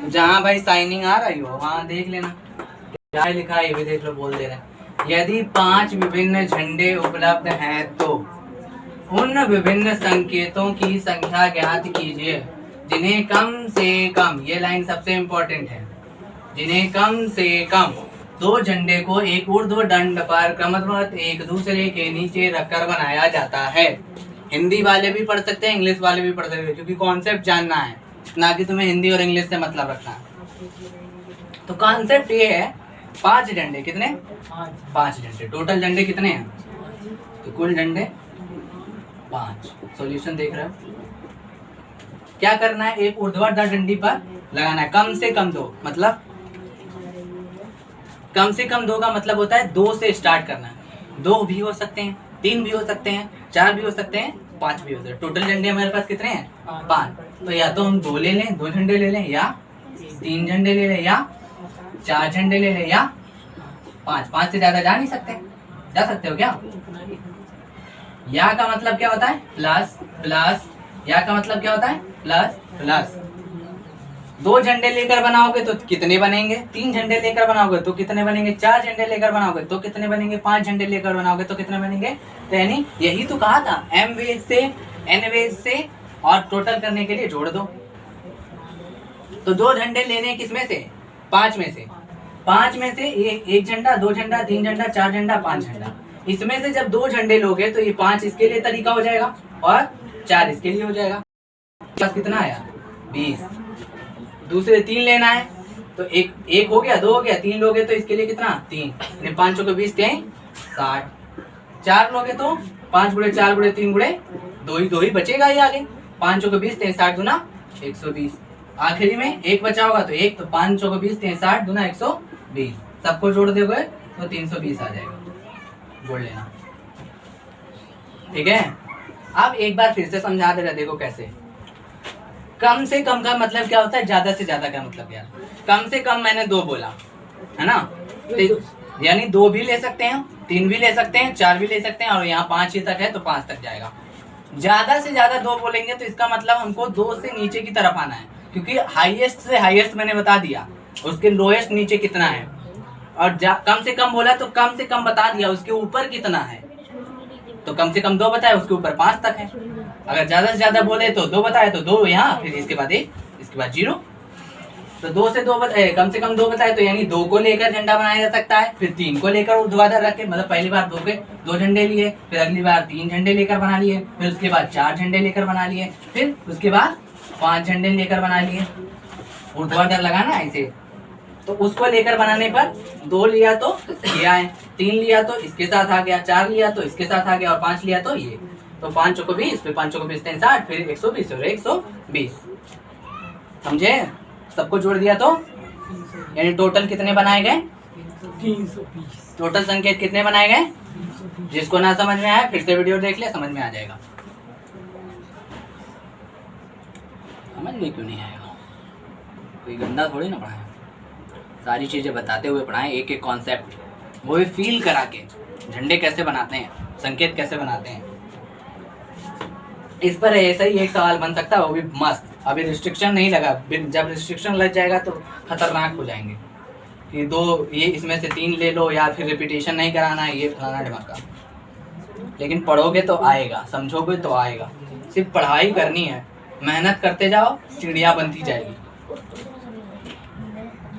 जहाँ भाई साइनिंग आ रही हो वहाँ देख लेना क्या लिखा है, ये भी देख लो, बोल दे रहे हैं। यदि 5 विभिन्न झंडे उपलब्ध हैं तो उन विभिन्न संकेतों की संख्या ज्ञात कीजिए जिन्हें कम से कम, ये लाइन सबसे इंपॉर्टेंट है, जिन्हें कम से कम 2 झंडे को एक ऊर्ध्व दंड पर क्रमबद्ध एक दूसरे के नीचे रखकर बनाया जाता है। हिंदी वाले भी पढ़ सकते हैं, इंग्लिश वाले भी पढ़ सकते हैं, क्योंकि कॉन्सेप्ट जानना है, ना कि तुम्हें हिंदी और इंग्लिश से मतलब रखना है। तो कॉन्सेप्ट ये है, 5 झंडे, कितने? 5 झंडे। टोटल झंडे कितने हैं? तो कुल झंडे 5। सॉल्यूशन देख रहे हो? क्या करना है? एक ऊर्ध्वाधर डंडी पर लगाना है, कम से कम 2, मतलब कम से कम 2 का मतलब होता है 2 से स्टार्ट करना है। 2 भी हो सकते हैं, 3 भी हो सकते हैं, 4 भी हो सकते हैं, 5 भी हो सकते हैं। टोटल झंडे हमारे पास कितने हैं? 5। तो या तो हम 2 ले लें, 2 झंडे ले लें, या 3 झंडे ले लें, या 4 झंडे ले लें, या 5 से ज्यादा जा नहीं सकते। जा सकते हो क्या? या का मतलब क्या होता है? Plus plus. या का मतलब क्या होता है? Plus plus. 2 झंडे लेकर बनाओगे तो कितने बनेंगे? 3 झंडे लेकर बनाओगे तो कितने बनेंगे? 4 झंडे लेकर बनाओगे तो कितने बनेंगे? 5 झंडे लेकर बनाओगे तो कितने बनेंगे? तो यानी यही तो कहा था, m वेज से n वेज से और टोटल करने के लिए जोड़ दो। तो 2 झंडे लेने किसमें से? 5 में से। 5 में से 1 झंडा, 2 झंडा, 3 झंडा, 4 झंडा, 5 झंडा। इसमें से जब 2 झंडे लोगे तो ये 5 इसके लिए तरीका हो जाएगा और 4 इसके लिए हो जाएगा। बस कितना आया? 20। दूसरे 3 लेना है तो एक हो गया, 2 हो गया, 3 लोगे तो इसके लिए कितना? 3। 5 को 20 3 60। 4 लोगे तो 5 गुणे 4 गुणे 3 गुणे 2 ही बचेगा ही आगे। 5 को 20 3 60 गुना 120। आखिरी में 1 बचा होगा तो 1, तो 5 को 20 3 60 गुना 120। सबको जोड़ दोगे तो 320 आ जाएगा। जोड़ लेना, ठीक है। अब एक बार फिर से समझा दे रहा, देखो कैसे। कम से कम का मतलब क्या होता है? ज्यादा से ज्यादा का मतलब क्या? कम से कम मैंने 2 बोला है ना, तो यानी 2 भी ले सकते हैं, 3 भी ले सकते हैं, 4 भी ले सकते हैं, और यहाँ 5 ही तक है तो 5 तक जाएगा। ज्यादा से ज्यादा 2 बोलेंगे तो इसका मतलब हमको 2 से नीचे की तरफ आना है, क्योंकि हाईएस्ट से हाईएस्ट मैंने बता दिया, उसके लोएस्ट नीचे कितना है। और कम से कम बोला तो कम से कम बता दिया, उसके ऊपर कितना है। तो कम से कम 2 बताया, उसके ऊपर 5 तक है। अगर ज्यादा से ज्यादा बोले तो 2 बताए तो 2 यहाँ, फिर इसके बाद 1, इसके बाद 0। तो 2 से 2 बताए, कम से कम 2 बताए तो यानी 2 को लेकर झंडा बनाया जा सकता है, फिर 3 को लेकर ऊर्ध्वाधर रख के, मतलब पहली बार 2 झंडे लिए, फिर अगली बार 3 झंडे लेकर बना लिए, फिर उसके बाद 4 झंडे लेकर बना लिए, फिर उसके बाद 5 झंडे लेकर बना लिए। ऊर्ध्वाधर लगाना ऐसे। तो उसको लेकर बनाने पर 2 लिया तो ये आए, 3 लिया तो इसके साथ आ गया, 4 लिया तो इसके साथ आ गया, और 5 लिया तो ये। तो 5 को 20, फिर 5 को 20 60, फिर 120 और 120। समझे? सबको जोड़ दिया तो यानी टोटल कितने बनाए गए? 320। टोटल संकेत कितने बनाए गए? जिसको ना समझ में आया फिर से वीडियो देख ले, समझ में आ जाएगा। समझ में क्यों नहीं आएगा? कोई गंदा थोड़ी ना पढ़ाया, सारी चीजें बताते हुए पढ़ाएं, एक एक कॉन्सेप्ट, वो भी फील करा के। झंडे कैसे बनाते हैं, संकेत कैसे बनाते हैं, इस पर ऐसा ही एक सवाल बन सकता है, वो भी मस्त। अभी रिस्ट्रिक्शन नहीं लगा, जब रिस्ट्रिक्शन लग जाएगा तो खतरनाक हो जाएंगे कि 2 ये इसमें से 3 ले लो, या फिर रिपीटेशन नहीं कराना है, ये फलाना ढिमाका। लेकिन पढ़ोगे तो आएगा, समझोगे तो आएगा। सिर्फ पढ़ाई करनी है, मेहनत करते जाओ, सीढ़ियाँ बनती जाएगी।